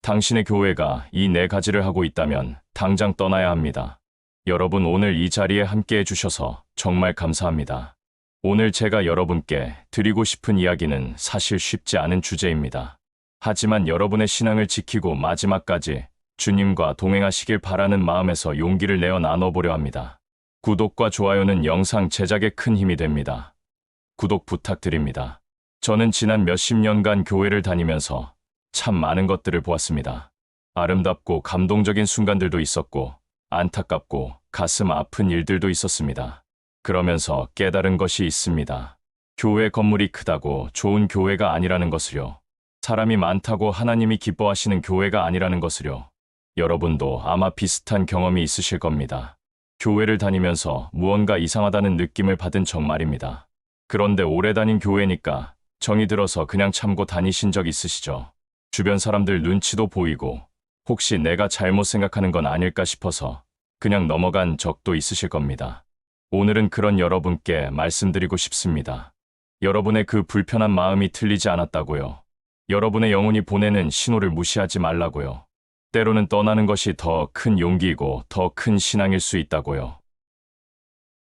당신의 교회가 이 네 가지를 하고 있다면 당장 떠나야 합니다. 여러분, 오늘 이 자리에 함께 해주셔서 정말 감사합니다. 오늘 제가 여러분께 드리고 싶은 이야기는 사실 쉽지 않은 주제입니다. 하지만 여러분의 신앙을 지키고 마지막까지 주님과 동행하시길 바라는 마음에서 용기를 내어 나눠보려 합니다. 구독과 좋아요는 영상 제작에 큰 힘이 됩니다. 구독 부탁드립니다. 저는 지난 몇십 년간 교회를 다니면서 참 많은 것들을 보았습니다. 아름답고 감동적인 순간들도 있었고, 안타깝고 가슴 아픈 일들도 있었습니다. 그러면서 깨달은 것이 있습니다. 교회 건물이 크다고 좋은 교회가 아니라는 것을요. 사람이 많다고 하나님이 기뻐하시는 교회가 아니라는 것을요. 여러분도 아마 비슷한 경험이 있으실 겁니다. 교회를 다니면서 무언가 이상하다는 느낌을 받은 적 말입니다. 그런데 오래 다닌 교회니까 정이 들어서 그냥 참고 다니신 적 있으시죠? 주변 사람들 눈치도 보이고 혹시 내가 잘못 생각하는 건 아닐까 싶어서 그냥 넘어간 적도 있으실 겁니다. 오늘은 그런 여러분께 말씀드리고 싶습니다. 여러분의 그 불편한 마음이 틀리지 않았다고요. 여러분의 영혼이 보내는 신호를 무시하지 말라고요. 때로는 떠나는 것이 더 큰 용기이고 더 큰 신앙일 수 있다고요.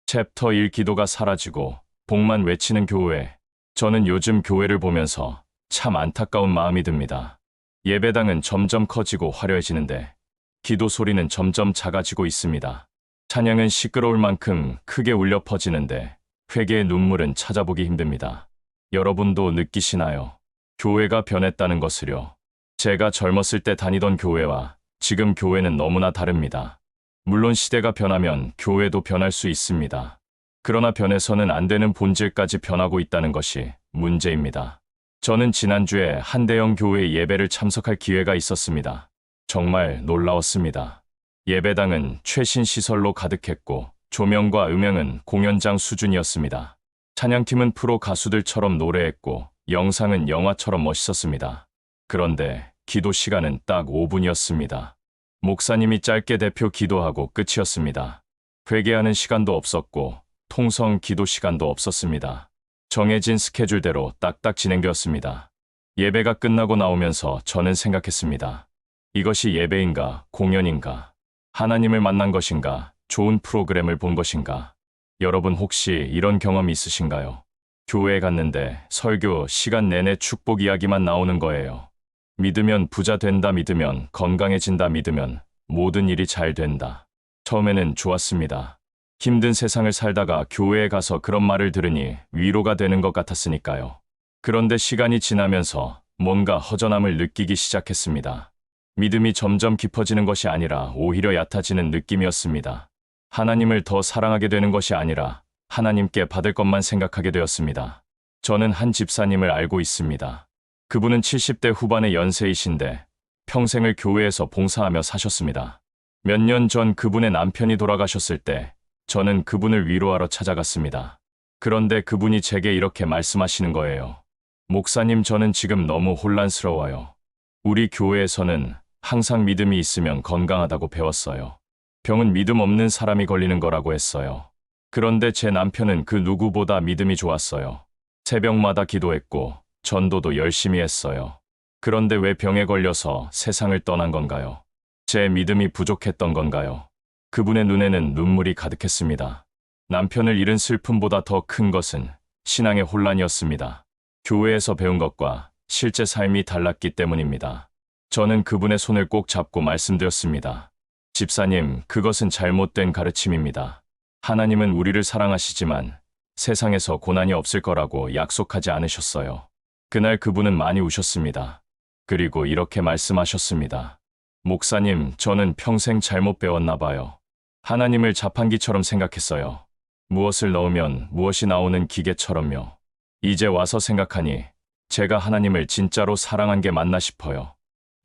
챕터 1 기도가 사라지고 복만 외치는 교회. 저는 요즘 교회를 보면서 참 안타까운 마음이 듭니다. 예배당은 점점 커지고 화려해지는데 기도 소리는 점점 작아지고 있습니다. 찬양은 시끄러울 만큼 크게 울려 퍼지는데 회개의 눈물은 찾아보기 힘듭니다. 여러분도 느끼시나요? 교회가 변했다는 것을요. 제가 젊었을 때 다니던 교회와 지금 교회는 너무나 다릅니다. 물론 시대가 변하면 교회도 변할 수 있습니다. 그러나 변해서는 안 되는 본질까지 변하고 있다는 것이 문제입니다. 저는 지난주에 한대형 교회 예배를 참석할 기회가 있었습니다. 정말 놀라웠습니다. 예배당은 최신 시설로 가득했고 조명과 음향은 공연장 수준이었습니다. 찬양팀은 프로 가수들처럼 노래했고 영상은 영화처럼 멋있었습니다. 그런데 기도 시간은 딱 5분이었습니다. 목사님이 짧게 대표 기도하고 끝이었습니다. 회개하는 시간도 없었고 통성 기도 시간도 없었습니다. 정해진 스케줄대로 딱딱 진행되었습니다. 예배가 끝나고 나오면서 저는 생각했습니다. 이것이 예배인가, 공연인가, 하나님을 만난 것인가, 좋은 프로그램을 본 것인가. 여러분 혹시 이런 경험 있으신가요? 교회에 갔는데 설교 시간 내내 축복 이야기만 나오는 거예요. 믿으면 부자 된다, 믿으면 건강해진다, 믿으면 모든 일이 잘 된다. 처음에는 좋았습니다. 힘든 세상을 살다가 교회에 가서 그런 말을 들으니 위로가 되는 것 같았으니까요. 그런데 시간이 지나면서 뭔가 허전함을 느끼기 시작했습니다. 믿음이 점점 깊어지는 것이 아니라 오히려 얕아지는 느낌이었습니다. 하나님을 더 사랑하게 되는 것이 아니라 하나님께 받을 것만 생각하게 되었습니다. 저는 한 집사님을 알고 있습니다. 그분은 70대 후반의 연세이신데 평생을 교회에서 봉사하며 사셨습니다. 몇 년 전 그분의 남편이 돌아가셨을 때 저는 그분을 위로하러 찾아갔습니다. 그런데 그분이 제게 이렇게 말씀하시는 거예요. 목사님, 저는 지금 너무 혼란스러워요. 우리 교회에서는 항상 믿음이 있으면 건강하다고 배웠어요. 병은 믿음 없는 사람이 걸리는 거라고 했어요. 그런데 제 남편은 그 누구보다 믿음이 좋았어요. 새벽마다 기도했고 전도도 열심히 했어요. 그런데 왜 병에 걸려서 세상을 떠난 건가요? 제 믿음이 부족했던 건가요? 그분의 눈에는 눈물이 가득했습니다. 남편을 잃은 슬픔보다 더 큰 것은 신앙의 혼란이었습니다. 교회에서 배운 것과 실제 삶이 달랐기 때문입니다. 저는 그분의 손을 꼭 잡고 말씀드렸습니다. 집사님, 그것은 잘못된 가르침입니다. 하나님은 우리를 사랑하시지만 세상에서 고난이 없을 거라고 약속하지 않으셨어요. 그날 그분은 많이 우셨습니다. 그리고 이렇게 말씀하셨습니다. 목사님, 저는 평생 잘못 배웠나 봐요. 하나님을 자판기처럼 생각했어요. 무엇을 넣으면 무엇이 나오는 기계처럼요. 이제 와서 생각하니 제가 하나님을 진짜로 사랑한 게 맞나 싶어요.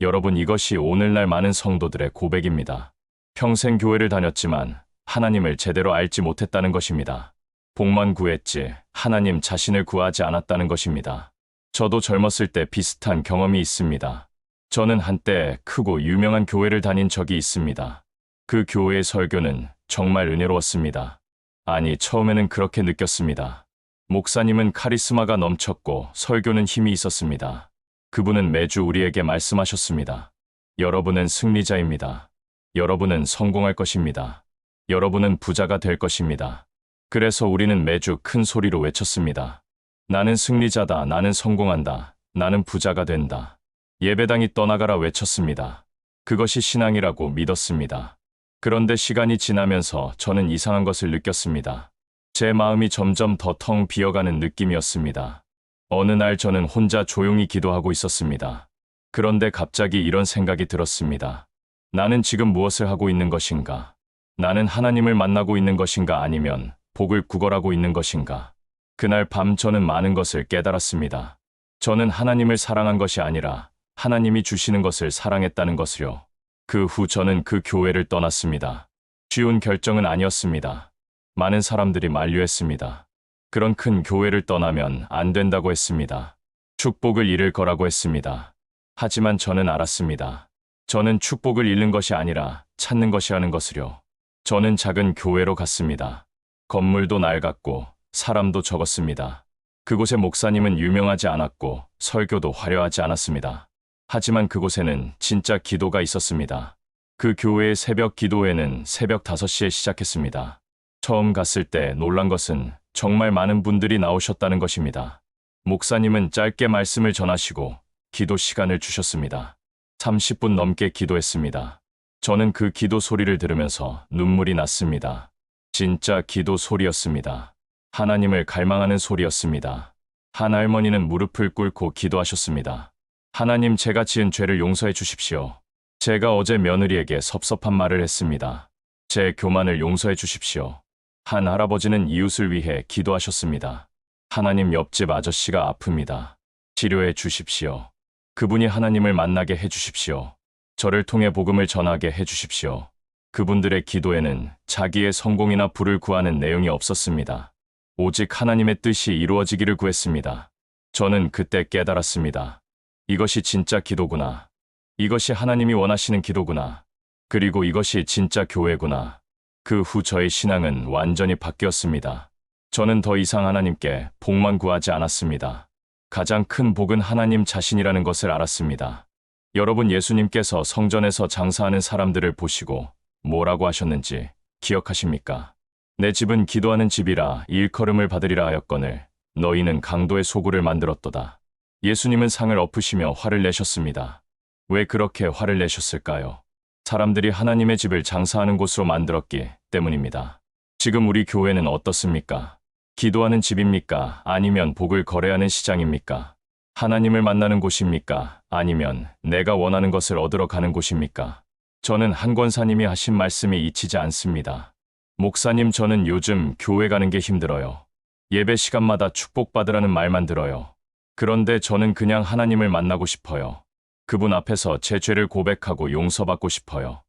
여러분, 이것이 오늘날 많은 성도들의 고백입니다. 평생 교회를 다녔지만 하나님을 제대로 알지 못했다는 것입니다. 복만 구했지 하나님 자신을 구하지 않았다는 것입니다. 저도 젊었을 때 비슷한 경험이 있습니다. 저는 한때 크고 유명한 교회를 다닌 적이 있습니다. 그 교회의 설교는 정말 은혜로웠습니다. 아니, 처음에는 그렇게 느꼈습니다. 목사님은 카리스마가 넘쳤고 설교는 힘이 있었습니다. 그분은 매주 우리에게 말씀하셨습니다. 여러분은 승리자입니다. 여러분은 성공할 것입니다. 여러분은 부자가 될 것입니다. 그래서 우리는 매주 큰 소리로 외쳤습니다. 나는 승리자다. 나는 성공한다. 나는 부자가 된다. 예배당이 떠나가라 외쳤습니다. 그것이 신앙이라고 믿었습니다. 그런데 시간이 지나면서 저는 이상한 것을 느꼈습니다. 제 마음이 점점 더 텅 비어가는 느낌이었습니다. 어느 날 저는 혼자 조용히 기도하고 있었습니다. 그런데 갑자기 이런 생각이 들었습니다. 나는 지금 무엇을 하고 있는 것인가? 나는 하나님을 만나고 있는 것인가 아니면 복을 구걸하고 있는 것인가? 그날 밤 저는 많은 것을 깨달았습니다. 저는 하나님을 사랑한 것이 아니라 하나님이 주시는 것을 사랑했다는 것을요. 그 후 저는 그 교회를 떠났습니다. 쉬운 결정은 아니었습니다. 많은 사람들이 만류했습니다. 그런 큰 교회를 떠나면 안 된다고 했습니다. 축복을 잃을 거라고 했습니다. 하지만 저는 알았습니다. 저는 축복을 잃는 것이 아니라 찾는 것이라는 것을요. 저는 작은 교회로 갔습니다. 건물도 낡았고 사람도 적었습니다. 그곳의 목사님은 유명하지 않았고 설교도 화려하지 않았습니다. 하지만 그곳에는 진짜 기도가 있었습니다. 그 교회의 새벽 기도회는 새벽 5시에 시작했습니다. 처음 갔을 때 놀란 것은 정말 많은 분들이 나오셨다는 것입니다. 목사님은 짧게 말씀을 전하시고 기도 시간을 주셨습니다. 30분 넘게 기도했습니다. 저는 그 기도 소리를 들으면서 눈물이 났습니다. 진짜 기도 소리였습니다. 하나님을 갈망하는 소리였습니다. 한 할머니는 무릎을 꿇고 기도하셨습니다. 하나님, 제가 지은 죄를 용서해 주십시오. 제가 어제 며느리에게 섭섭한 말을 했습니다. 제 교만을 용서해 주십시오. 한 할아버지는 이웃을 위해 기도하셨습니다. 하나님, 옆집 아저씨가 아픕니다. 치료해 주십시오. 그분이 하나님을 만나게 해 주십시오. 저를 통해 복음을 전하게 해 주십시오. 그분들의 기도에는 자기의 성공이나 부를 구하는 내용이 없었습니다. 오직 하나님의 뜻이 이루어지기를 구했습니다. 저는 그때 깨달았습니다. 이것이 진짜 기도구나. 이것이 하나님이 원하시는 기도구나. 그리고 이것이 진짜 교회구나. 그 후 저의 신앙은 완전히 바뀌었습니다. 저는 더 이상 하나님께 복만 구하지 않았습니다. 가장 큰 복은 하나님 자신이라는 것을 알았습니다. 여러분, 예수님께서 성전에서 장사하는 사람들을 보시고 뭐라고 하셨는지 기억하십니까? 내 집은 기도하는 집이라 일컬음을 받으리라 하였거늘 너희는 강도의 소굴을 만들었도다. 예수님은 상을 엎으시며 화를 내셨습니다. 왜 그렇게 화를 내셨을까요? 사람들이 하나님의 집을 장사하는 곳으로 만들었기 때문입니다. 지금 우리 교회는 어떻습니까? 기도하는 집입니까? 아니면 복을 거래하는 시장입니까? 하나님을 만나는 곳입니까? 아니면 내가 원하는 것을 얻으러 가는 곳입니까? 저는 한 권사님이 하신 말씀이 잊히지 않습니다. 목사님, 저는 요즘 교회 가는 게 힘들어요. 예배 시간마다 축복받으라는 말만 들어요. 그런데 저는 그냥 하나님을 만나고 싶어요. 그분 앞에서 제 죄를 고백하고 용서받고 싶어요.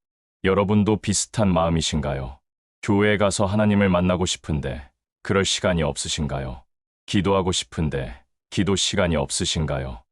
여러분도 비슷한 마음이신가요? 교회에 가서 하나님을 만나고 싶은데 그럴 시간이 없으신가요? 기도하고 싶은데 기도 시간이 없으신가요?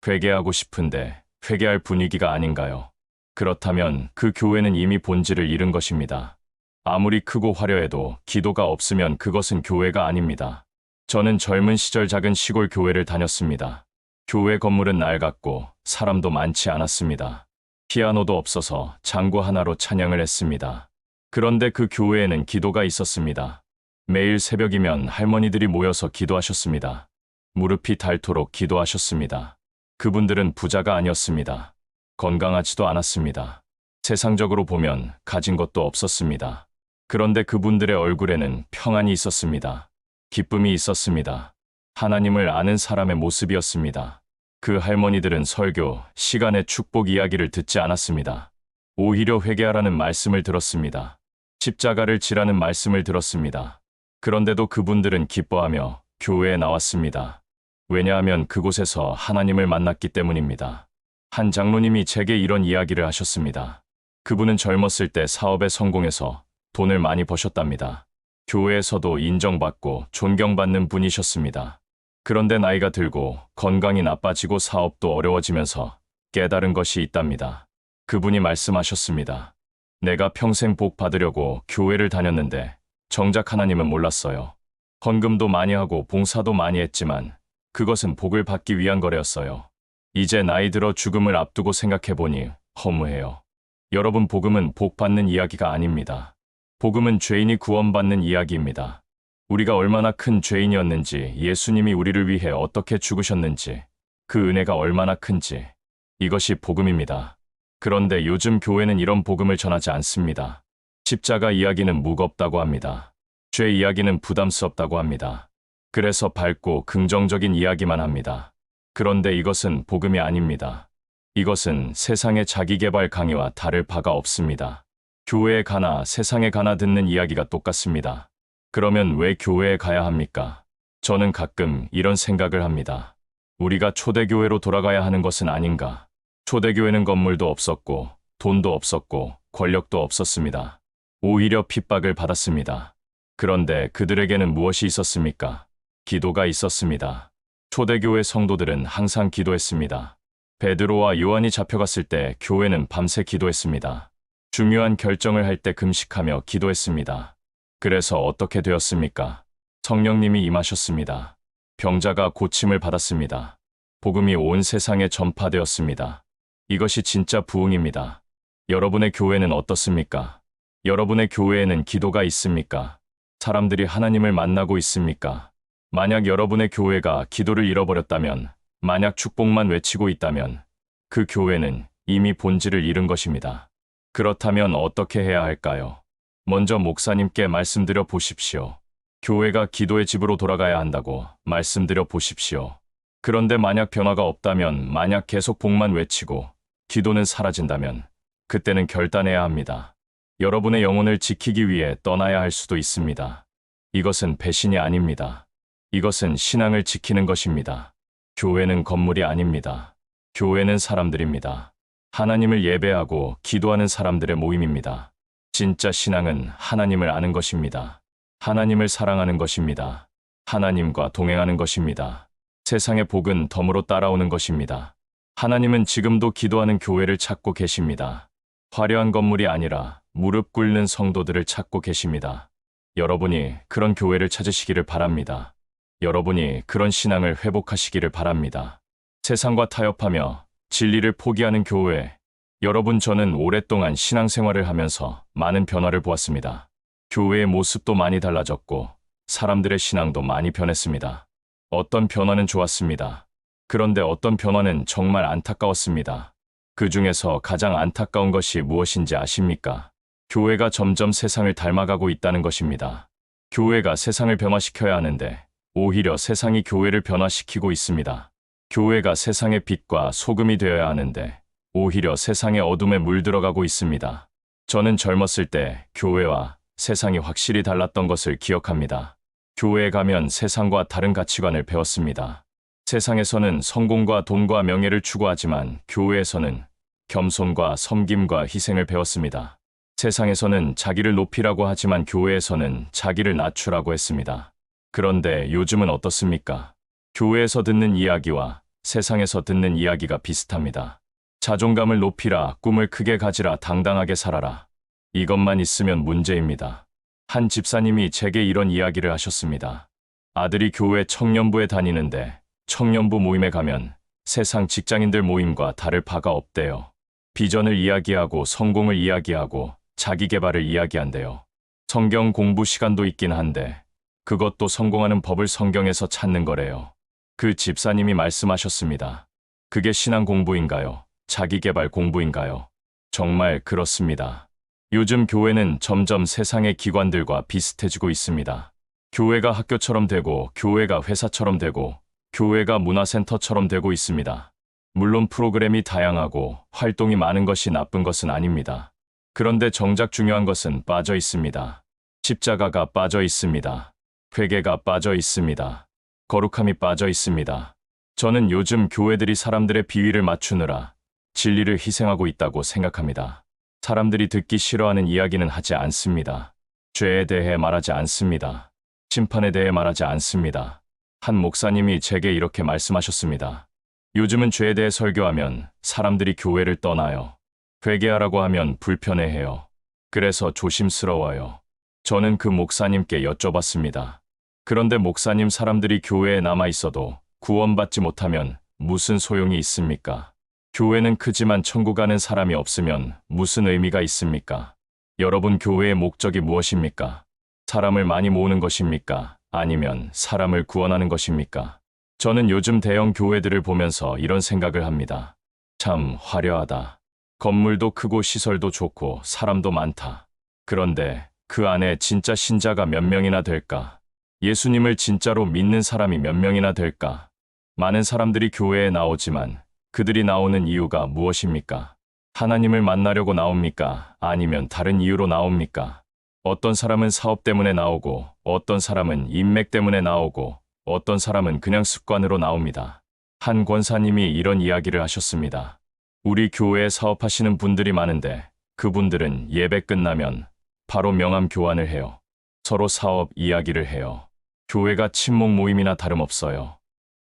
회개하고 싶은데 회개할 분위기가 아닌가요? 그렇다면 그 교회는 이미 본질을 잃은 것입니다. 아무리 크고 화려해도 기도가 없으면 그것은 교회가 아닙니다. 저는 젊은 시절 작은 시골 교회를 다녔습니다. 교회 건물은 낡았고 사람도 많지 않았습니다. 피아노도 없어서 장구 하나로 찬양을 했습니다. 그런데 그 교회에는 기도가 있었습니다. 매일 새벽이면 할머니들이 모여서 기도하셨습니다. 무릎이 닳도록 기도하셨습니다. 그분들은 부자가 아니었습니다. 건강하지도 않았습니다. 세상적으로 보면 가진 것도 없었습니다. 그런데 그분들의 얼굴에는 평안이 있었습니다. 기쁨이 있었습니다. 하나님을 아는 사람의 모습이었습니다. 그 할머니들은 설교, 시간의 축복 이야기를 듣지 않았습니다. 오히려 회개하라는 말씀을 들었습니다. 십자가를 지라는 말씀을 들었습니다. 그런데도 그분들은 기뻐하며 교회에 나왔습니다. 왜냐하면 그곳에서 하나님을 만났기 때문입니다. 한 장로님이 제게 이런 이야기를 하셨습니다. 그분은 젊었을 때 사업에 성공해서 돈을 많이 버셨답니다. 교회에서도 인정받고 존경받는 분이셨습니다. 그런데 나이가 들고 건강이 나빠지고 사업도 어려워지면서 깨달은 것이 있답니다. 그분이 말씀하셨습니다. 내가 평생 복 받으려고 교회를 다녔는데 정작 하나님은 몰랐어요. 헌금도 많이 하고 봉사도 많이 했지만 그것은 복을 받기 위한 거래였어요. 이제 나이 들어 죽음을 앞두고 생각해보니 허무해요. 여러분, 복음은 복 받는 이야기가 아닙니다. 복음은 죄인이 구원받는 이야기입니다. 우리가 얼마나 큰 죄인이었는지, 예수님이 우리를 위해 어떻게 죽으셨는지, 그 은혜가 얼마나 큰지, 이것이 복음입니다. 그런데 요즘 교회는 이런 복음을 전하지 않습니다. 십자가 이야기는 무겁다고 합니다. 죄 이야기는 부담스럽다고 합니다. 그래서 밝고 긍정적인 이야기만 합니다. 그런데 이것은 복음이 아닙니다. 이것은 세상의 자기계발 강의와 다를 바가 없습니다. 교회에 가나 세상에 가나 듣는 이야기가 똑같습니다. 그러면 왜 교회에 가야 합니까? 저는 가끔 이런 생각을 합니다. 우리가 초대교회로 돌아가야 하는 것은 아닌가? 초대교회는 건물도 없었고, 돈도 없었고, 권력도 없었습니다. 오히려 핍박을 받았습니다. 그런데 그들에게는 무엇이 있었습니까? 기도가 있었습니다. 초대교회 성도들은 항상 기도했습니다. 베드로와 요한이 잡혀갔을 때 교회는 밤새 기도했습니다. 중요한 결정을 할 때 금식하며 기도했습니다. 그래서 어떻게 되었습니까? 성령님이 임하셨습니다. 병자가 고침을 받았습니다. 복음이 온 세상에 전파되었습니다. 이것이 진짜 부흥입니다. 여러분의 교회는 어떻습니까? 여러분의 교회에는 기도가 있습니까? 사람들이 하나님을 만나고 있습니까? 만약 여러분의 교회가 기도를 잃어버렸다면, 만약 축복만 외치고 있다면, 그 교회는 이미 본질을 잃은 것입니다. 그렇다면 어떻게 해야 할까요? 먼저 목사님께 말씀드려 보십시오. 교회가 기도의 집으로 돌아가야 한다고 말씀드려 보십시오. 그런데 만약 변화가 없다면, 만약 계속 복만 외치고 기도는 사라진다면, 그때는 결단해야 합니다. 여러분의 영혼을 지키기 위해 떠나야 할 수도 있습니다. 이것은 배신이 아닙니다. 이것은 신앙을 지키는 것입니다. 교회는 건물이 아닙니다. 교회는 사람들입니다. 하나님을 예배하고 기도하는 사람들의 모임입니다. 진짜 신앙은 하나님을 아는 것입니다. 하나님을 사랑하는 것입니다. 하나님과 동행하는 것입니다. 세상의 복은 덤으로 따라오는 것입니다. 하나님은 지금도 기도하는 교회를 찾고 계십니다. 화려한 건물이 아니라 무릎 꿇는 성도들을 찾고 계십니다. 여러분이 그런 교회를 찾으시기를 바랍니다. 여러분이 그런 신앙을 회복하시기를 바랍니다. 세상과 타협하며 진리를 포기하는 교회. 여러분, 저는 오랫동안 신앙생활을 하면서 많은 변화를 보았습니다. 교회의 모습도 많이 달라졌고 사람들의 신앙도 많이 변했습니다. 어떤 변화는 좋았습니다. 그런데 어떤 변화는 정말 안타까웠습니다. 그 중에서 가장 안타까운 것이 무엇인지 아십니까? 교회가 점점 세상을 닮아가고 있다는 것입니다. 교회가 세상을 변화시켜야 하는데 오히려 세상이 교회를 변화시키고 있습니다. 교회가 세상의 빛과 소금이 되어야 하는데 오히려 세상의 어둠에 물들어가고 있습니다. 저는 젊었을 때 교회와 세상이 확실히 달랐던 것을 기억합니다. 교회에 가면 세상과 다른 가치관을 배웠습니다. 세상에서는 성공과 돈과 명예를 추구하지만 교회에서는 겸손과 섬김과 희생을 배웠습니다. 세상에서는 자기를 높이라고 하지만 교회에서는 자기를 낮추라고 했습니다. 그런데 요즘은 어떻습니까? 교회에서 듣는 이야기와 세상에서 듣는 이야기가 비슷합니다. 자존감을 높이라, 꿈을 크게 가지라, 당당하게 살아라. 이것만 있으면 문제입니다. 한 집사님이 제게 이런 이야기를 하셨습니다. 아들이 교회 청년부에 다니는데 청년부 모임에 가면 세상 직장인들 모임과 다를 바가 없대요. 비전을 이야기하고 성공을 이야기하고 자기 개발을 이야기한대요. 성경 공부 시간도 있긴 한데 그것도 성공하는 법을 성경에서 찾는 거래요. 그 집사님이 말씀하셨습니다. 그게 신앙 공부인가요? 자기 개발 공부인가요? 정말 그렇습니다. 요즘 교회는 점점 세상의 기관들과 비슷해지고 있습니다. 교회가 학교처럼 되고 교회가 회사처럼 되고 교회가 문화센터처럼 되고 있습니다. 물론 프로그램이 다양하고 활동이 많은 것이 나쁜 것은 아닙니다. 그런데 정작 중요한 것은 빠져 있습니다. 십자가가 빠져 있습니다. 회개가 빠져 있습니다. 거룩함이 빠져 있습니다. 저는 요즘 교회들이 사람들의 비위를 맞추느라 진리를 희생하고 있다고 생각합니다. 사람들이 듣기 싫어하는 이야기는 하지 않습니다. 죄에 대해 말하지 않습니다. 심판에 대해 말하지 않습니다. 한 목사님이 제게 이렇게 말씀하셨습니다. 요즘은 죄에 대해 설교하면 사람들이 교회를 떠나요. 회개하라고 하면 불편해해요. 그래서 조심스러워요. 저는 그 목사님께 여쭤봤습니다. 그런데 목사님, 사람들이 교회에 남아 있어도 구원받지 못하면 무슨 소용이 있습니까? 교회는 크지만 천국 가는 사람이 없으면 무슨 의미가 있습니까? 여러분, 교회의 목적이 무엇입니까? 사람을 많이 모으는 것입니까? 아니면 사람을 구원하는 것입니까? 저는 요즘 대형 교회들을 보면서 이런 생각을 합니다. 참 화려하다. 건물도 크고 시설도 좋고 사람도 많다. 그런데 그 안에 진짜 신자가 몇 명이나 될까? 예수님을 진짜로 믿는 사람이 몇 명이나 될까? 많은 사람들이 교회에 나오지만 그들이 나오는 이유가 무엇입니까? 하나님을 만나려고 나옵니까? 아니면 다른 이유로 나옵니까? 어떤 사람은 사업 때문에 나오고, 어떤 사람은 인맥 때문에 나오고, 어떤 사람은 그냥 습관으로 나옵니다. 한 권사님이 이런 이야기를 하셨습니다. 우리 교회에 사업하시는 분들이 많은데 그분들은 예배 끝나면 바로 명함 교환을 해요. 서로 사업 이야기를 해요. 교회가 친목 모임이나 다름없어요.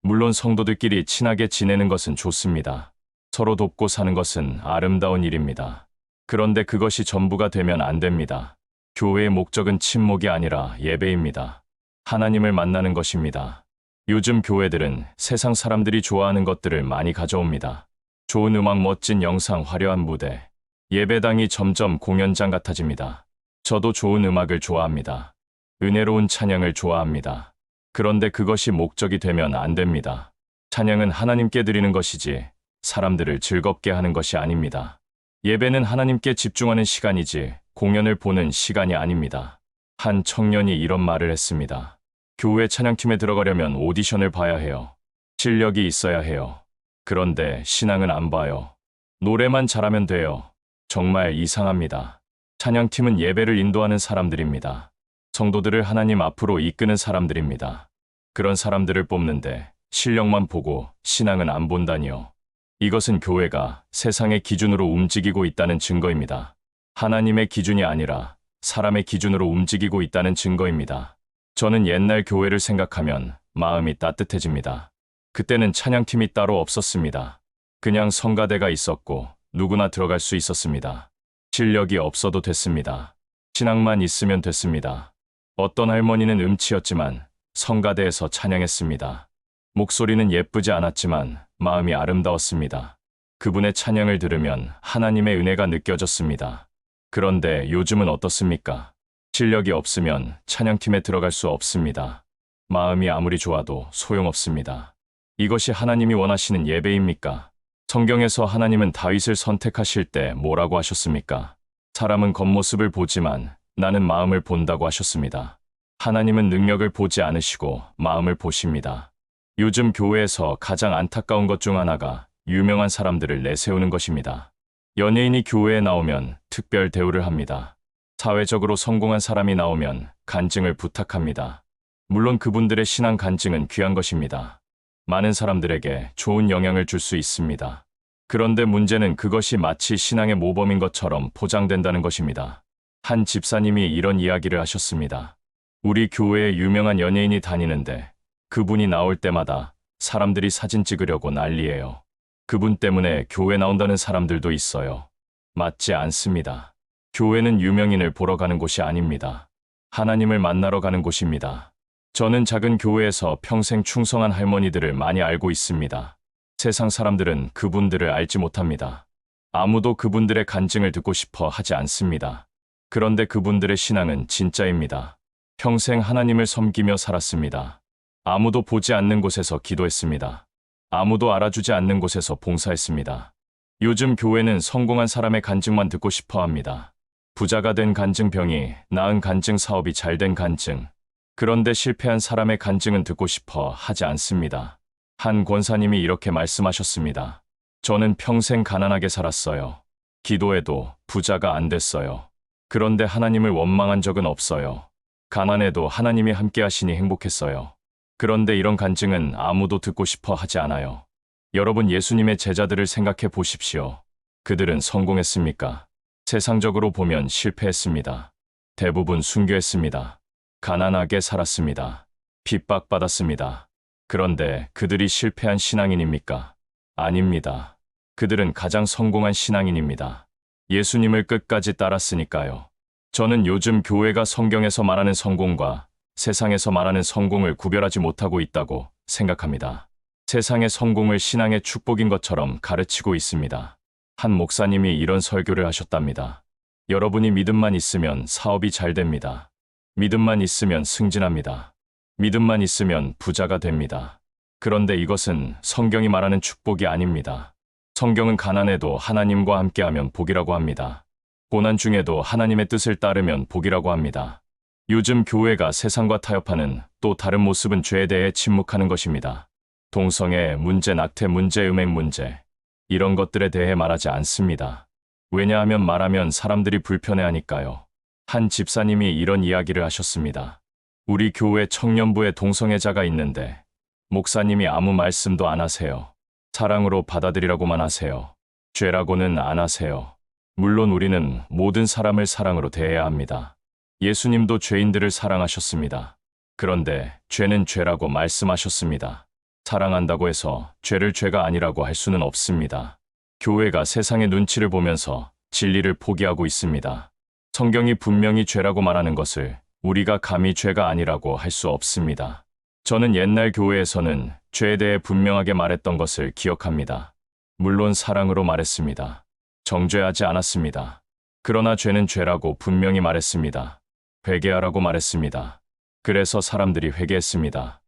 물론 성도들끼리 친하게 지내는 것은 좋습니다. 서로 돕고 사는 것은 아름다운 일입니다. 그런데 그것이 전부가 되면 안 됩니다. 교회의 목적은 친목이 아니라 예배입니다. 하나님을 만나는 것입니다. 요즘 교회들은 세상 사람들이 좋아하는 것들을 많이 가져옵니다. 좋은 음악, 멋진 영상, 화려한 무대. 예배당이 점점 공연장 같아집니다. 저도 좋은 음악을 좋아합니다. 은혜로운 찬양을 좋아합니다. 그런데 그것이 목적이 되면 안 됩니다. 찬양은 하나님께 드리는 것이지 사람들을 즐겁게 하는 것이 아닙니다. 예배는 하나님께 집중하는 시간이지 공연을 보는 시간이 아닙니다. 한 청년이 이런 말을 했습니다. 교회 찬양팀에 들어가려면 오디션을 봐야 해요. 실력이 있어야 해요. 그런데 신앙은 안 봐요. 노래만 잘하면 돼요. 정말 이상합니다. 찬양팀은 예배를 인도하는 사람들입니다. 성도들을 하나님 앞으로 이끄는 사람들입니다. 그런 사람들을 뽑는데 실력만 보고 신앙은 안 본다니요. 이것은 교회가 세상의 기준으로 움직이고 있다는 증거입니다. 하나님의 기준이 아니라 사람의 기준으로 움직이고 있다는 증거입니다. 저는 옛날 교회를 생각하면 마음이 따뜻해집니다. 그때는 찬양팀이 따로 없었습니다. 그냥 성가대가 있었고 누구나 들어갈 수 있었습니다. 실력이 없어도 됐습니다. 신앙만 있으면 됐습니다. 어떤 할머니는 음치였지만 성가대에서 찬양했습니다. 목소리는 예쁘지 않았지만 마음이 아름다웠습니다. 그분의 찬양을 들으면 하나님의 은혜가 느껴졌습니다. 그런데 요즘은 어떻습니까? 실력이 없으면 찬양팀에 들어갈 수 없습니다. 마음이 아무리 좋아도 소용없습니다. 이것이 하나님이 원하시는 예배입니까? 성경에서 하나님은 다윗을 선택하실 때 뭐라고 하셨습니까? 사람은 겉모습을 보지만 나는 마음을 본다고 하셨습니다. 하나님은 능력을 보지 않으시고 마음을 보십니다. 요즘 교회에서 가장 안타까운 것 중 하나가 유명한 사람들을 내세우는 것입니다. 연예인이 교회에 나오면 특별 대우를 합니다. 사회적으로 성공한 사람이 나오면 간증을 부탁합니다. 물론 그분들의 신앙 간증은 귀한 것입니다. 많은 사람들에게 좋은 영향을 줄 수 있습니다. 그런데 문제는 그것이 마치 신앙의 모범인 것처럼 포장된다는 것입니다. 한 집사님이 이런 이야기를 하셨습니다. 우리 교회에 유명한 연예인이 다니는데 그분이 나올 때마다 사람들이 사진 찍으려고 난리예요. 그분 때문에 교회 나온다는 사람들도 있어요. 맞지 않습니다. 교회는 유명인을 보러 가는 곳이 아닙니다. 하나님을 만나러 가는 곳입니다. 저는 작은 교회에서 평생 충성한 할머니들을 많이 알고 있습니다. 세상 사람들은 그분들을 알지 못합니다. 아무도 그분들의 간증을 듣고 싶어 하지 않습니다. 그런데 그분들의 신앙은 진짜입니다. 평생 하나님을 섬기며 살았습니다. 아무도 보지 않는 곳에서 기도했습니다. 아무도 알아주지 않는 곳에서 봉사했습니다. 요즘 교회는 성공한 사람의 간증만 듣고 싶어 합니다. 부자가 된 간증병이 나은 간증, 사업이 잘 된 간증. 그런데 실패한 사람의 간증은 듣고 싶어 하지 않습니다. 한 권사님이 이렇게 말씀하셨습니다. 저는 평생 가난하게 살았어요. 기도해도 부자가 안 됐어요. 그런데 하나님을 원망한 적은 없어요. 가난해도 하나님이 함께 하시니 행복했어요. 그런데 이런 간증은 아무도 듣고 싶어 하지 않아요. 여러분, 예수님의 제자들을 생각해 보십시오. 그들은 성공했습니까? 세상적으로 보면 실패했습니다. 대부분 순교했습니다. 가난하게 살았습니다. 핍박받았습니다. 그런데 그들이 실패한 신앙인입니까? 아닙니다. 그들은 가장 성공한 신앙인입니다. 예수님을 끝까지 따랐으니까요. 저는 요즘 교회가 성경에서 말하는 성공과 세상에서 말하는 성공을 구별하지 못하고 있다고 생각합니다. 세상의 성공을 신앙의 축복인 것처럼 가르치고 있습니다. 한 목사님이 이런 설교를 하셨답니다. 여러분이 믿음만 있으면 사업이 잘 됩니다. 믿음만 있으면 승진합니다. 믿음만 있으면 부자가 됩니다. 그런데 이것은 성경이 말하는 축복이 아닙니다. 성경은 가난해도 하나님과 함께하면 복이라고 합니다. 고난 중에도 하나님의 뜻을 따르면 복이라고 합니다. 요즘 교회가 세상과 타협하는 또 다른 모습은 죄에 대해 침묵하는 것입니다. 동성애 문제, 낙태 문제, 음행 문제, 이런 것들에 대해 말하지 않습니다. 왜냐하면 말하면 사람들이 불편해하니까요. 한 집사님이 이런 이야기를 하셨습니다. 우리 교회 청년부에 동성애자가 있는데 목사님이 아무 말씀도 안 하세요. 사랑으로 받아들이라고만 하세요. 죄라고는 안 하세요. 물론 우리는 모든 사람을 사랑으로 대해야 합니다. 예수님도 죄인들을 사랑하셨습니다. 그런데 죄는 죄라고 말씀하셨습니다. 사랑한다고 해서 죄를 죄가 아니라고 할 수는 없습니다. 교회가 세상의 눈치를 보면서 진리를 포기하고 있습니다. 성경이 분명히 죄라고 말하는 것을 우리가 감히 죄가 아니라고 할 수 없습니다. 저는 옛날 교회에서는 죄에 대해 분명하게 말했던 것을 기억합니다. 물론 사랑으로 말했습니다. 정죄하지 않았습니다. 그러나 죄는 죄라고 분명히 말했습니다. 회개하라고 말했습니다. 그래서 사람들이 회개했습니다.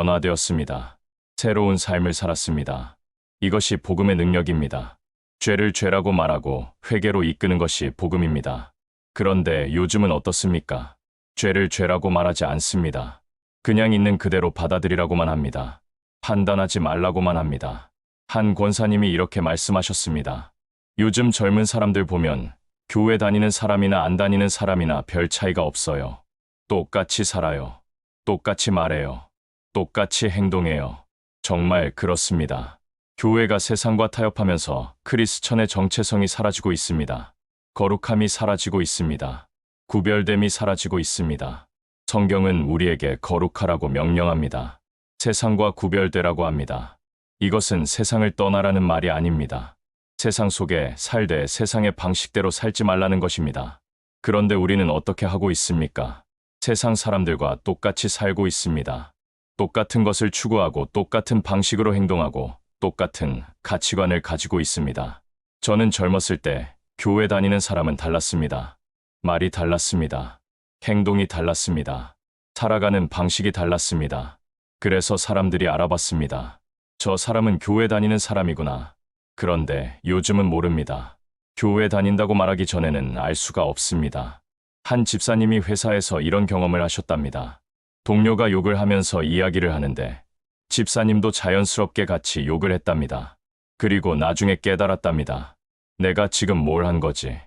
변화되었습니다. 새로운 삶을 살았습니다. 이것이 복음의 능력입니다. 죄를 죄라고 말하고 회개로 이끄는 것이 복음입니다. 그런데 요즘은 어떻습니까? 죄를 죄라고 말하지 않습니다. 그냥 있는 그대로 받아들이라고만 합니다. 판단하지 말라고만 합니다. 한 권사님이 이렇게 말씀하셨습니다. 요즘 젊은 사람들 보면 교회 다니는 사람이나 안 다니는 사람이나 별 차이가 없어요. 똑같이 살아요. 똑같이 말해요. 똑같이 행동해요. 정말 그렇습니다. 교회가 세상과 타협하면서 크리스천의 정체성이 사라지고 있습니다. 거룩함이 사라지고 있습니다. 구별됨이 사라지고 있습니다. 성경은 우리에게 거룩하라고 명령합니다. 세상과 구별되라고 합니다. 이것은 세상을 떠나라는 말이 아닙니다. 세상 속에 살되 세상의 방식대로 살지 말라는 것입니다. 그런데 우리는 어떻게 하고 있습니까? 세상 사람들과 똑같이 살고 있습니다. 똑같은 것을 추구하고 똑같은 방식으로 행동하고 똑같은 가치관을 가지고 있습니다. 저는 젊었을 때 교회 다니는 사람은 달랐습니다. 말이 달랐습니다. 행동이 달랐습니다. 살아가는 방식이 달랐습니다. 그래서 사람들이 알아봤습니다. 저 사람은 교회 다니는 사람이구나. 그런데 요즘은 모릅니다. 교회 다닌다고 말하기 전에는 알 수가 없습니다. 한 집사님이 회사에서 이런 경험을 하셨답니다. 동료가 욕을 하면서 이야기를 하는데 집사님도 자연스럽게 같이 욕을 했답니다. 그리고 나중에 깨달았답니다. 내가 지금 뭘 한 거지?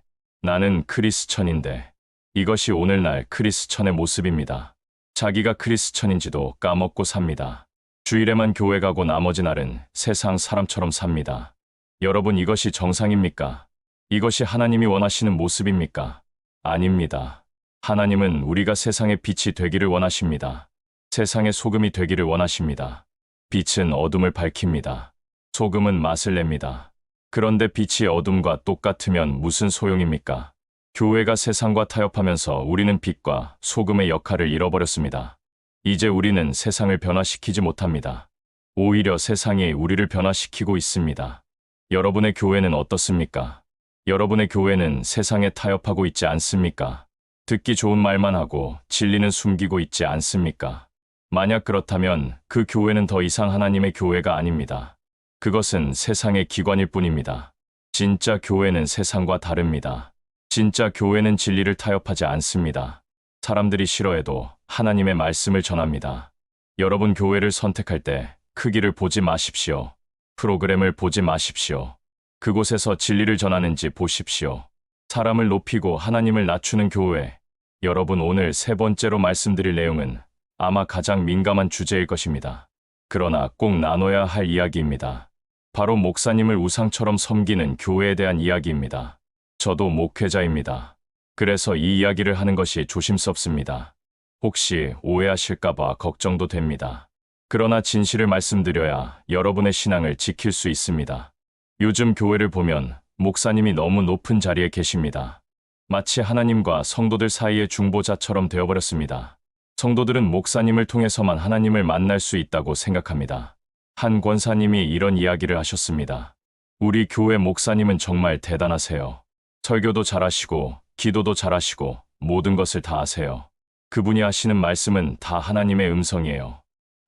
나는 크리스천인데. 이것이 오늘날 크리스천의 모습입니다. 자기가 크리스천인지도 까먹고 삽니다. 주일에만 교회 가고 나머지 날은 세상 사람처럼 삽니다. 여러분, 이것이 정상입니까? 이것이 하나님이 원하시는 모습입니까? 아닙니다. 하나님은 우리가 세상의 빛이 되기를 원하십니다. 세상의 소금이 되기를 원하십니다. 빛은 어둠을 밝힙니다. 소금은 맛을 냅니다. 그런데 빛이 어둠과 똑같으면 무슨 소용입니까? 교회가 세상과 타협하면서 우리는 빛과 소금의 역할을 잃어버렸습니다. 이제 우리는 세상을 변화시키지 못합니다. 오히려 세상이 우리를 변화시키고 있습니다. 여러분의 교회는 어떻습니까? 여러분의 교회는 세상에 타협하고 있지 않습니까? 듣기 좋은 말만 하고 진리는 숨기고 있지 않습니까? 만약 그렇다면 그 교회는 더 이상 하나님의 교회가 아닙니다. 그것은 세상의 기관일 뿐입니다. 진짜 교회는 세상과 다릅니다. 진짜 교회는 진리를 타협하지 않습니다. 사람들이 싫어해도 하나님의 말씀을 전합니다. 여러분, 교회를 선택할 때 크기를 보지 마십시오. 프로그램을 보지 마십시오. 그곳에서 진리를 전하는지 보십시오. 사람을 높이고 하나님을 낮추는 교회. 여러분, 오늘 세 번째로 말씀드릴 내용은 아마 가장 민감한 주제일 것입니다. 그러나 꼭 나눠야 할 이야기입니다. 바로 목사님을 우상처럼 섬기는 교회에 대한 이야기입니다. 저도 목회자입니다. 그래서 이 이야기를 하는 것이 조심스럽습니다. 혹시 오해하실까봐 걱정도 됩니다. 그러나 진실을 말씀드려야 여러분의 신앙을 지킬 수 있습니다. 요즘 교회를 보면 목사님이 너무 높은 자리에 계십니다. 마치 하나님과 성도들 사이의 중보자처럼 되어버렸습니다. 성도들은 목사님을 통해서만 하나님을 만날 수 있다고 생각합니다. 한 권사님이 이런 이야기를 하셨습니다. 우리 교회 목사님은 정말 대단하세요. 설교도 잘하시고, 기도도 잘하시고, 모든 것을 다 아세요. 그분이 하시는 말씀은 다 하나님의 음성이에요.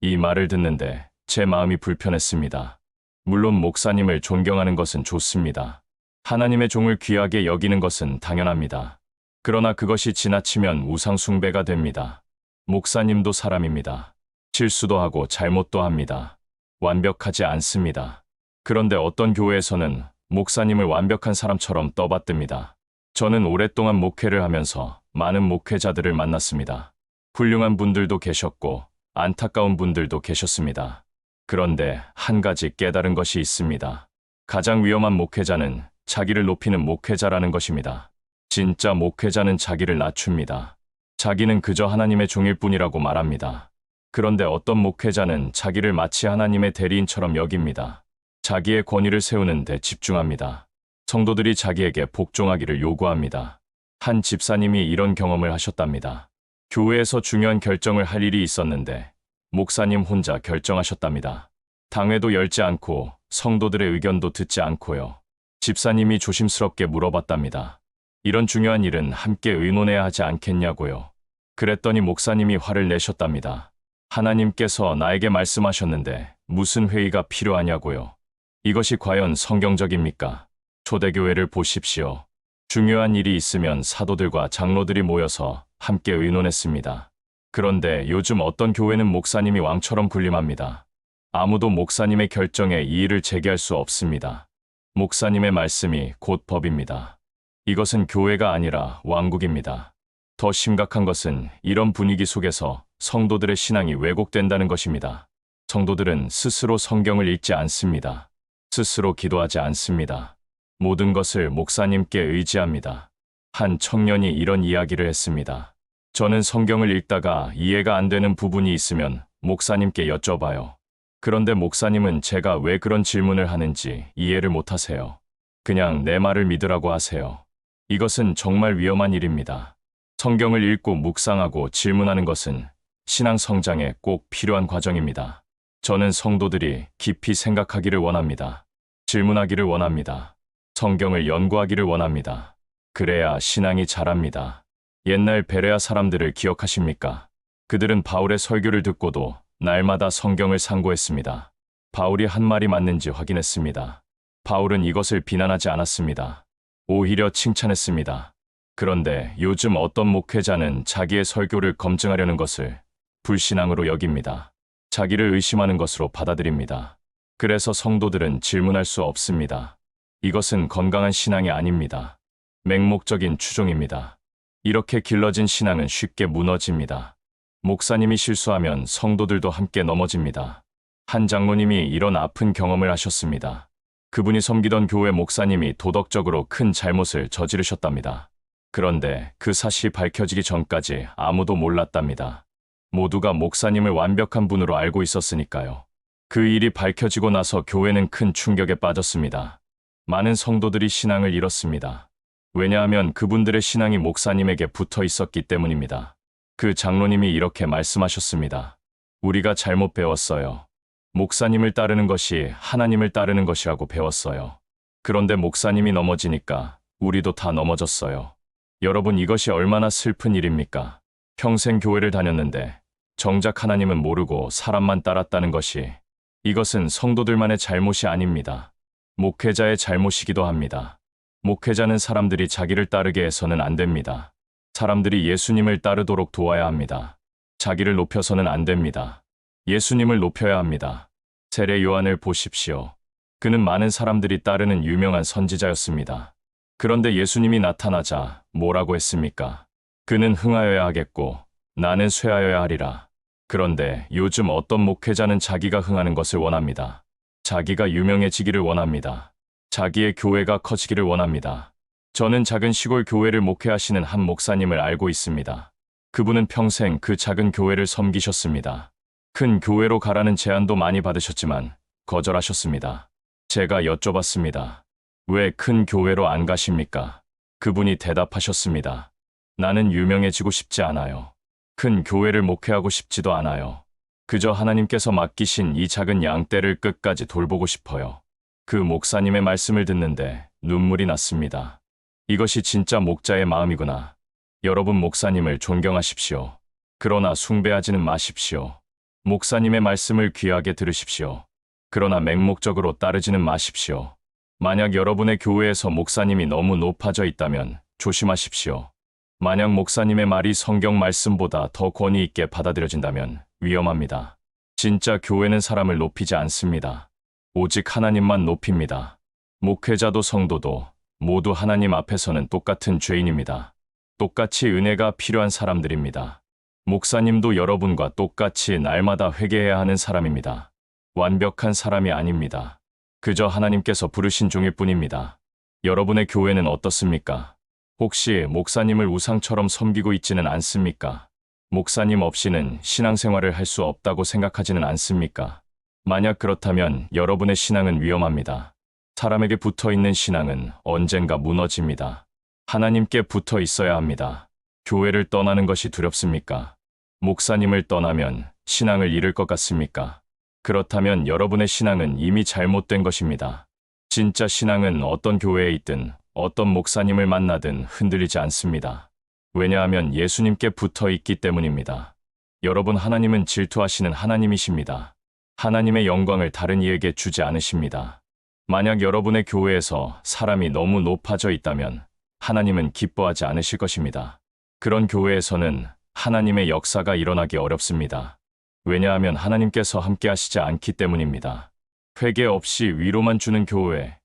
이 말을 듣는데 제 마음이 불편했습니다. 물론 목사님을 존경하는 것은 좋습니다. 하나님의 종을 귀하게 여기는 것은 당연합니다. 그러나 그것이 지나치면 우상숭배가 됩니다. 목사님도 사람입니다. 실수도 하고 잘못도 합니다. 완벽하지 않습니다. 그런데 어떤 교회에서는 목사님을 완벽한 사람처럼 떠받듭니다. 저는 오랫동안 목회를 하면서 많은 목회자들을 만났습니다. 훌륭한 분들도 계셨고 안타까운 분들도 계셨습니다. 그런데 한 가지 깨달은 것이 있습니다. 가장 위험한 목회자는 자기를 높이는 목회자라는 것입니다. 진짜 목회자는 자기를 낮춥니다. 자기는 그저 하나님의 종일 뿐이라고 말합니다. 그런데 어떤 목회자는 자기를 마치 하나님의 대리인처럼 여깁니다. 자기의 권위를 세우는 데 집중합니다. 성도들이 자기에게 복종하기를 요구합니다. 한 집사님이 이런 경험을 하셨답니다. 교회에서 중요한 결정을 할 일이 있었는데 목사님 혼자 결정하셨답니다. 당회도 열지 않고 성도들의 의견도 듣지 않고요. 집사님이 조심스럽게 물어봤답니다. 이런 중요한 일은 함께 의논해야 하지 않겠냐고요. 그랬더니 목사님이 화를 내셨답니다. 하나님께서 나에게 말씀하셨는데 무슨 회의가 필요하냐고요. 이것이 과연 성경적입니까? 초대교회를 보십시오. 중요한 일이 있으면 사도들과 장로들이 모여서 함께 의논했습니다. 그런데 요즘 어떤 교회는 목사님이 왕처럼 군림합니다. 아무도 목사님의 결정에 이의를 제기할 수 없습니다. 목사님의 말씀이 곧 법입니다. 이것은 교회가 아니라 왕국입니다. 더 심각한 것은 이런 분위기 속에서 성도들의 신앙이 왜곡된다는 것입니다. 성도들은 스스로 성경을 읽지 않습니다. 스스로 기도하지 않습니다. 모든 것을 목사님께 의지합니다. 한 청년이 이런 이야기를 했습니다. 저는 성경을 읽다가 이해가 안 되는 부분이 있으면 목사님께 여쭤봐요. 그런데 목사님은 제가 왜 그런 질문을 하는지 이해를 못하세요. 그냥 내 말을 믿으라고 하세요. 이것은 정말 위험한 일입니다. 성경을 읽고 묵상하고 질문하는 것은 신앙 성장에 꼭 필요한 과정입니다. 저는 성도들이 깊이 생각하기를 원합니다. 질문하기를 원합니다. 성경을 연구하기를 원합니다. 그래야 신앙이 자랍니다. 옛날 베레아 사람들을 기억하십니까? 그들은 바울의 설교를 듣고도 날마다 성경을 상고했습니다. 바울이 한 말이 맞는지 확인했습니다. 바울은 이것을 비난하지 않았습니다. 오히려 칭찬했습니다. 그런데 요즘 어떤 목회자는 자기의 설교를 검증하려는 것을 불신앙으로 여깁니다. 자기를 의심하는 것으로 받아들입니다. 그래서 성도들은 질문할 수 없습니다. 이것은 건강한 신앙이 아닙니다. 맹목적인 추종입니다. 이렇게 길러진 신앙은 쉽게 무너집니다. 목사님이 실수하면 성도들도 함께 넘어집니다. 한 장로님이 이런 아픈 경험을 하셨습니다. 그분이 섬기던 교회 목사님이 도덕적으로 큰 잘못을 저지르셨답니다. 그런데 그 사실이 밝혀지기 전까지 아무도 몰랐답니다. 모두가 목사님을 완벽한 분으로 알고 있었으니까요. 그 일이 밝혀지고 나서 교회는 큰 충격에 빠졌습니다. 많은 성도들이 신앙을 잃었습니다. 왜냐하면 그분들의 신앙이 목사님에게 붙어 있었기 때문입니다. 그 장로님이 이렇게 말씀하셨습니다. 우리가 잘못 배웠어요. 목사님을 따르는 것이 하나님을 따르는 것이라고 배웠어요. 그런데 목사님이 넘어지니까 우리도 다 넘어졌어요. 여러분, 이것이 얼마나 슬픈 일입니까? 평생 교회를 다녔는데 정작 하나님은 모르고 사람만 따랐다는 것이, 이것은 성도들만의 잘못이 아닙니다. 목회자의 잘못이기도 합니다. 목회자는 사람들이 자기를 따르게 해서는 안 됩니다. 사람들이 예수님을 따르도록 도와야 합니다. 자기를 높여서는 안 됩니다. 예수님을 높여야 합니다. 세례 요한을 보십시오. 그는 많은 사람들이 따르는 유명한 선지자였습니다. 그런데 예수님이 나타나자 뭐라고 했습니까? 그는 흥하여야 하겠고 나는 쇠하여야 하리라. 그런데 요즘 어떤 목회자는 자기가 흥하는 것을 원합니다. 자기가 유명해지기를 원합니다. 자기의 교회가 커지기를 원합니다. 저는 작은 시골 교회를 목회하시는 한 목사님을 알고 있습니다. 그분은 평생 그 작은 교회를 섬기셨습니다. 큰 교회로 가라는 제안도 많이 받으셨지만 거절하셨습니다. 제가 여쭤봤습니다. 왜 큰 교회로 안 가십니까? 그분이 대답하셨습니다. 나는 유명해지고 싶지 않아요. 큰 교회를 목회하고 싶지도 않아요. 그저 하나님께서 맡기신 이 작은 양떼를 끝까지 돌보고 싶어요. 그 목사님의 말씀을 듣는데 눈물이 났습니다. 이것이 진짜 목자의 마음이구나. 여러분 목사님을 존경하십시오. 그러나 숭배하지는 마십시오. 목사님의 말씀을 귀하게 들으십시오. 그러나 맹목적으로 따르지는 마십시오. 만약 여러분의 교회에서 목사님이 너무 높아져 있다면 조심하십시오. 만약 목사님의 말이 성경 말씀보다 더 권위 있게 받아들여진다면 위험합니다. 진짜 교회는 사람을 높이지 않습니다. 오직 하나님만 높입니다. 목회자도 성도도 모두 하나님 앞에서는 똑같은 죄인입니다. 똑같이 은혜가 필요한 사람들입니다. 목사님도 여러분과 똑같이 날마다 회개해야 하는 사람입니다. 완벽한 사람이 아닙니다. 그저 하나님께서 부르신 종일 뿐입니다. 여러분의 교회는 어떻습니까? 혹시 목사님을 우상처럼 섬기고 있지는 않습니까? 목사님 없이는 신앙생활을 할 수 없다고 생각하지는 않습니까? 만약 그렇다면 여러분의 신앙은 위험합니다. 사람에게 붙어 있는 신앙은 언젠가 무너집니다. 하나님께 붙어 있어야 합니다. 교회를 떠나는 것이 두렵습니까? 목사님을 떠나면 신앙을 잃을 것 같습니까? 그렇다면 여러분의 신앙은 이미 잘못된 것입니다. 진짜 신앙은 어떤 교회에 있든 어떤 목사님을 만나든 흔들리지 않습니다. 왜냐하면 예수님께 붙어 있기 때문입니다. 여러분 하나님은 질투하시는 하나님이십니다. 하나님의 영광을 다른 이에게 주지 않으십니다. 만약 여러분의 교회에서 사람이 너무 높아져 있다면 하나님은 기뻐하지 않으실 것입니다. 그런 교회에서는 하나님의 역사가 일어나기 어렵습니다. 왜냐하면 하나님께서 함께 하시지 않기 때문입니다. 회개 없이 위로만 주는 교회.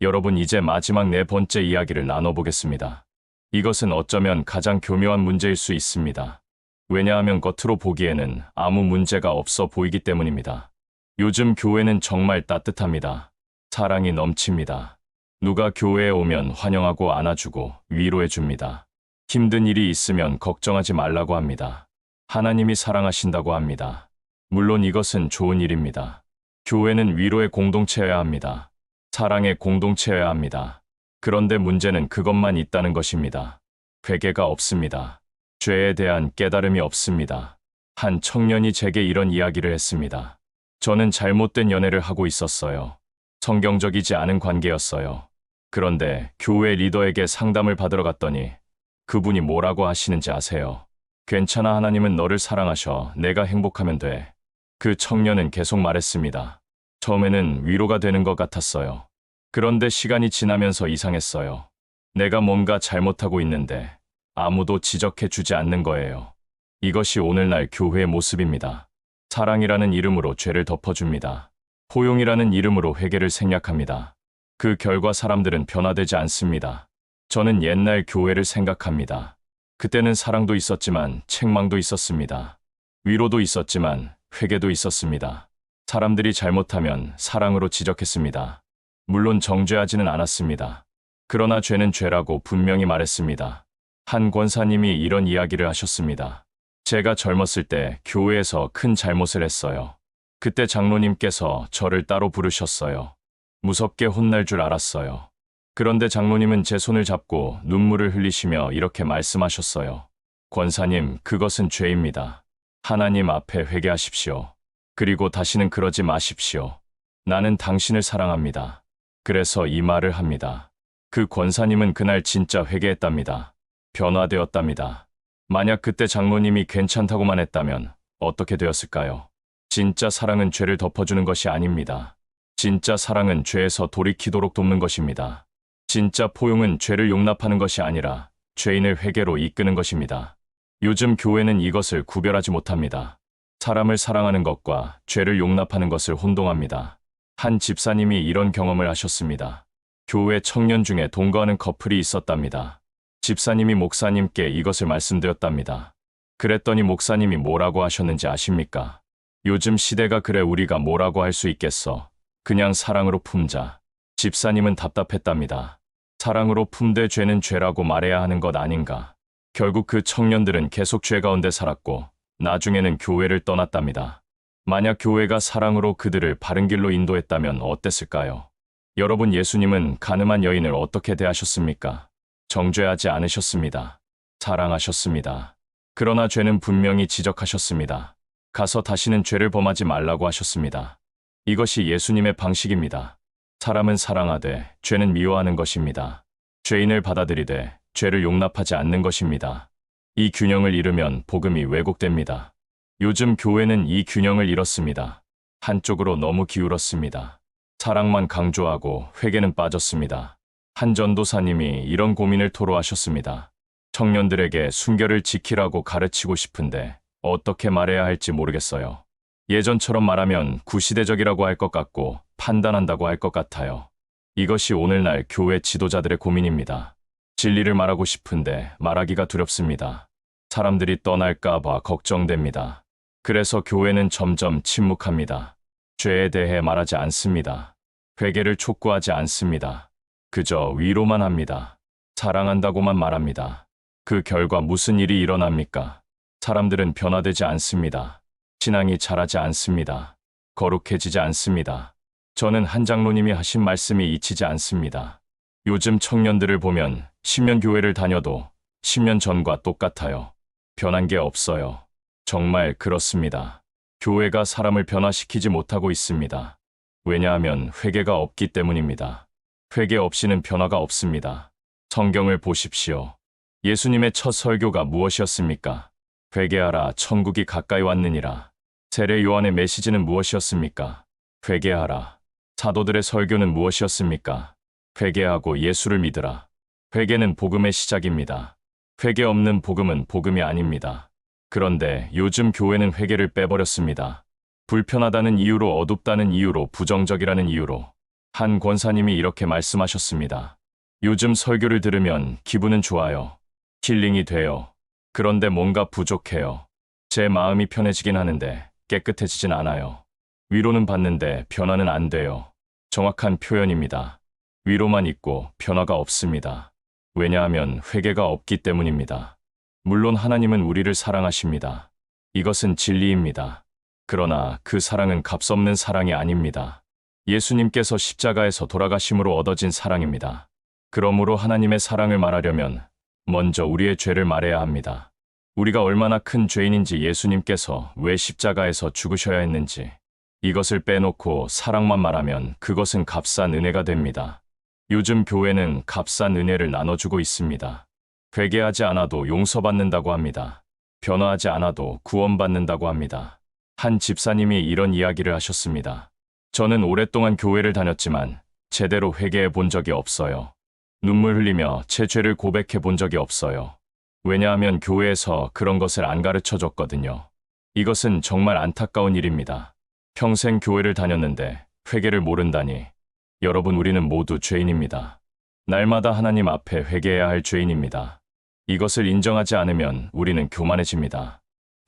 여러분 이제 마지막 네 번째 이야기를 나눠보겠습니다. 이것은 어쩌면 가장 교묘한 문제일 수 있습니다. 왜냐하면 겉으로 보기에는 아무 문제가 없어 보이기 때문입니다. 요즘 교회는 정말 따뜻합니다. 사랑이 넘칩니다. 누가 교회에 오면 환영하고 안아주고 위로해 줍니다. 힘든 일이 있으면 걱정하지 말라고 합니다. 하나님이 사랑하신다고 합니다. 물론 이것은 좋은 일입니다. 교회는 위로의 공동체여야 합니다. 사랑의 공동체여야 합니다. 그런데 문제는 그것만 있다는 것입니다. 회개가 없습니다. 죄에 대한 깨달음이 없습니다. 한 청년이 제게 이런 이야기를 했습니다. 저는 잘못된 연애를 하고 있었어요. 성경적이지 않은 관계였어요. 그런데 교회 리더에게 상담을 받으러 갔더니 그분이 뭐라고 하시는지 아세요? 괜찮아, 하나님은 너를 사랑하셔. 내가 행복하면 돼. 그 청년은 계속 말했습니다. 처음에는 위로가 되는 것 같았어요. 그런데 시간이 지나면서 이상했어요. 내가 뭔가 잘못하고 있는데 아무도 지적해 주지 않는 거예요. 이것이 오늘날 교회의 모습입니다. 사랑이라는 이름으로 죄를 덮어줍니다. 포용이라는 이름으로 회개를 생략합니다. 그 결과 사람들은 변화되지 않습니다. 저는 옛날 교회를 생각합니다. 그때는 사랑도 있었지만 책망도 있었습니다. 위로도 있었지만 회개도 있었습니다. 사람들이 잘못하면 사랑으로 지적했습니다. 물론 정죄하지는 않았습니다. 그러나 죄는 죄라고 분명히 말했습니다. 한 권사님이 이런 이야기를 하셨습니다. 제가 젊었을 때 교회에서 큰 잘못을 했어요. 그때 장로님께서 저를 따로 부르셨어요. 무섭게 혼날 줄 알았어요. 그런데 장로님은 제 손을 잡고 눈물을 흘리시며 이렇게 말씀하셨어요. 권사님, 그것은 죄입니다. 하나님 앞에 회개하십시오. 그리고 다시는 그러지 마십시오. 나는 당신을 사랑합니다. 그래서 이 말을 합니다. 그 권사님은 그날 진짜 회개했답니다. 변화되었답니다. 만약 그때 장로님이 괜찮다고만 했다면 어떻게 되었을까요? 진짜 사랑은 죄를 덮어주는 것이 아닙니다. 진짜 사랑은 죄에서 돌이키도록 돕는 것입니다. 진짜 포용은 죄를 용납하는 것이 아니라 죄인을 회개로 이끄는 것입니다. 요즘 교회는 이것을 구별하지 못합니다. 사람을 사랑하는 것과 죄를 용납하는 것을 혼동합니다. 한 집사님이 이런 경험을 하셨습니다. 교회 청년 중에 동거하는 커플이 있었답니다. 집사님이 목사님께 이것을 말씀드렸답니다. 그랬더니 목사님이 뭐라고 하셨는지 아십니까? 요즘 시대가 그래, 우리가 뭐라고 할 수 있겠어. 그냥 사랑으로 품자. 집사님은 답답했답니다. 사랑으로 품되 죄는 죄라고 말해야 하는 것 아닌가. 결국 그 청년들은 계속 죄 가운데 살았고 나중에는 교회를 떠났답니다. 만약 교회가 사랑으로 그들을 바른 길로 인도했다면 어땠을까요? 여러분, 예수님은 가늠한 여인을 어떻게 대하셨습니까? 정죄하지 않으셨습니다. 사랑하셨습니다. 그러나 죄는 분명히 지적하셨습니다. 가서 다시는 죄를 범하지 말라고 하셨습니다. 이것이 예수님의 방식입니다. 사람은 사랑하되 죄는 미워하는 것입니다. 죄인을 받아들이되 죄를 용납하지 않는 것입니다. 이 균형을 잃으면 복음이 왜곡됩니다. 요즘 교회는 이 균형을 잃었습니다. 한쪽으로 너무 기울었습니다. 사랑만 강조하고 회개는 빠졌습니다. 한 전도사님이 이런 고민을 토로하셨습니다. 청년들에게 순결을 지키라고 가르치고 싶은데 어떻게 말해야 할지 모르겠어요. 예전처럼 말하면 구시대적이라고 할 것 같고 판단한다고 할 것 같아요. 이것이 오늘날 교회 지도자들의 고민입니다. 진리를 말하고 싶은데 말하기가 두렵습니다. 사람들이 떠날까 봐 걱정됩니다. 그래서 교회는 점점 침묵합니다. 죄에 대해 말하지 않습니다. 회개를 촉구하지 않습니다. 그저 위로만 합니다. 사랑한다고만 말합니다. 그 결과 무슨 일이 일어납니까? 사람들은 변화되지 않습니다. 신앙이 자라지 않습니다. 거룩해지지 않습니다. 저는 한 장로님이 하신 말씀이 잊히지 않습니다. 요즘 청년들을 보면 10년 교회를 다녀도 10년 전과 똑같아요. 변한 게 없어요. 정말 그렇습니다. 교회가 사람을 변화시키지 못하고 있습니다. 왜냐하면 회개가 없기 때문입니다. 회개 없이는 변화가 없습니다. 성경을 보십시오. 예수님의 첫 설교가 무엇이었습니까? 회개하라, 천국이 가까이 왔느니라. 세례 요한의 메시지는 무엇이었습니까? 회개하라. 사도들의 설교는 무엇이었습니까? 회개하고 예수를 믿으라. 회개는 복음의 시작입니다. 회개 없는 복음은 복음이 아닙니다. 그런데 요즘 교회는 회개를 빼버렸습니다. 불편하다는 이유로, 어둡다는 이유로, 부정적이라는 이유로. 한 권사님이 이렇게 말씀하셨습니다. 요즘 설교를 들으면 기분은 좋아요. 힐링이 돼요. 그런데 뭔가 부족해요. 제 마음이 편해지긴 하는데 깨끗해지진 않아요. 위로는 받는데 변화는 안 돼요. 정확한 표현입니다. 위로만 있고 변화가 없습니다. 왜냐하면 회개가 없기 때문입니다. 물론 하나님은 우리를 사랑하십니다. 이것은 진리입니다. 그러나 그 사랑은 값없는 사랑이 아닙니다. 예수님께서 십자가에서 돌아가심으로 얻어진 사랑입니다. 그러므로 하나님의 사랑을 말하려면 먼저 우리의 죄를 말해야 합니다. 우리가 얼마나 큰 죄인인지, 예수님께서 왜 십자가에서 죽으셔야 했는지, 이것을 빼놓고 사랑만 말하면 그것은 값싼 은혜가 됩니다. 요즘 교회는 값싼 은혜를 나눠주고 있습니다. 회개하지 않아도 용서받는다고 합니다. 변화하지 않아도 구원받는다고 합니다. 한 집사님이 이런 이야기를 하셨습니다. 저는 오랫동안 교회를 다녔지만 제대로 회개해 본 적이 없어요. 눈물 흘리며 제 죄를 고백해 본 적이 없어요. 왜냐하면 교회에서 그런 것을 안 가르쳐 줬거든요. 이것은 정말 안타까운 일입니다. 평생 교회를 다녔는데 회개를 모른다니. 여러분, 우리는 모두 죄인입니다. 날마다 하나님 앞에 회개해야 할 죄인입니다. 이것을 인정하지 않으면 우리는 교만해집니다.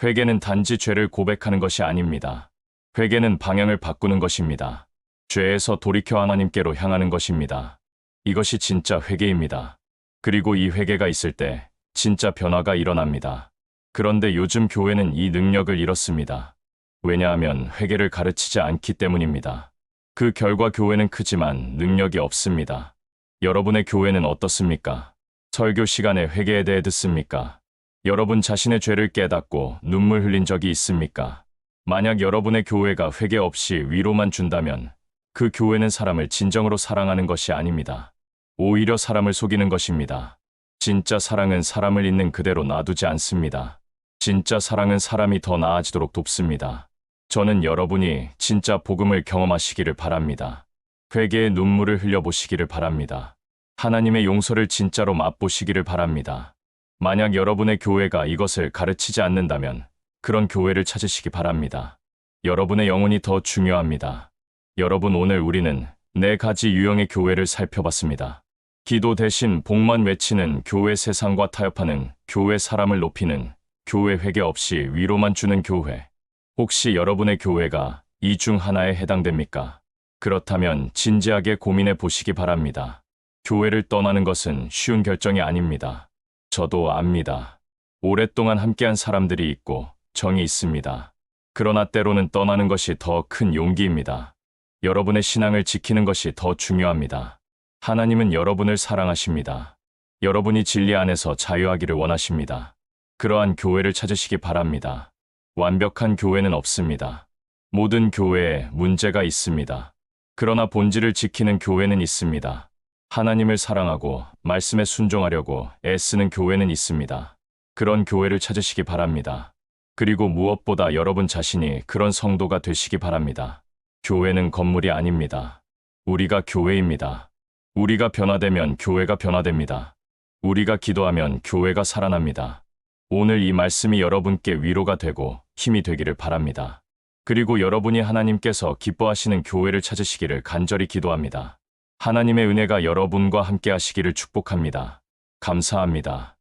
회개는 단지 죄를 고백하는 것이 아닙니다. 회개는 방향을 바꾸는 것입니다. 죄에서 돌이켜 하나님께로 향하는 것입니다. 이것이 진짜 회개입니다. 그리고 이 회개가 있을 때 진짜 변화가 일어납니다. 그런데 요즘 교회는 이 능력을 잃었습니다. 왜냐하면 회개를 가르치지 않기 때문입니다. 그 결과 교회는 크지만 능력이 없습니다. 여러분의 교회는 어떻습니까? 설교 시간에 회개에 대해 듣습니까? 여러분 자신의 죄를 깨닫고 눈물 흘린 적이 있습니까? 만약 여러분의 교회가 회개 없이 위로만 준다면 그 교회는 사람을 진정으로 사랑하는 것이 아닙니다. 오히려 사람을 속이는 것입니다. 진짜 사랑은 사람을 있는 그대로 놔두지 않습니다. 진짜 사랑은 사람이 더 나아지도록 돕습니다. 저는 여러분이 진짜 복음을 경험하시기를 바랍니다. 회개의 눈물을 흘려보시기를 바랍니다. 하나님의 용서를 진짜로 맛보시기를 바랍니다. 만약 여러분의 교회가 이것을 가르치지 않는다면 그런 교회를 찾으시기 바랍니다. 여러분의 영혼이 더 중요합니다. 여러분, 오늘 우리는 4가지 유형의 교회를 살펴봤습니다. 기도 대신 복만 외치는 교회, 세상과 타협하는 교회, 사람을 높이는 교회, 회개 없이 위로만 주는 교회. 혹시 여러분의 교회가 이 중 하나에 해당됩니까? 그렇다면 진지하게 고민해 보시기 바랍니다. 교회를 떠나는 것은 쉬운 결정이 아닙니다. 저도 압니다. 오랫동안 함께한 사람들이 있고 정이 있습니다. 그러나 때로는 떠나는 것이 더 큰 용기입니다. 여러분의 신앙을 지키는 것이 더 중요합니다. 하나님은 여러분을 사랑하십니다. 여러분이 진리 안에서 자유하기를 원하십니다. 그러한 교회를 찾으시기 바랍니다. 완벽한 교회는 없습니다. 모든 교회에 문제가 있습니다. 그러나 본질을 지키는 교회는 있습니다. 하나님을 사랑하고 말씀에 순종하려고 애쓰는 교회는 있습니다. 그런 교회를 찾으시기 바랍니다. 그리고 무엇보다 여러분 자신이 그런 성도가 되시기 바랍니다. 교회는 건물이 아닙니다. 우리가 교회입니다. 우리가 변화되면 교회가 변화됩니다. 우리가 기도하면 교회가 살아납니다. 오늘 이 말씀이 여러분께 위로가 되고 힘이 되기를 바랍니다. 그리고 여러분이 하나님께서 기뻐하시는 교회를 찾으시기를 간절히 기도합니다. 하나님의 은혜가 여러분과 함께 하시기를 축복합니다. 감사합니다.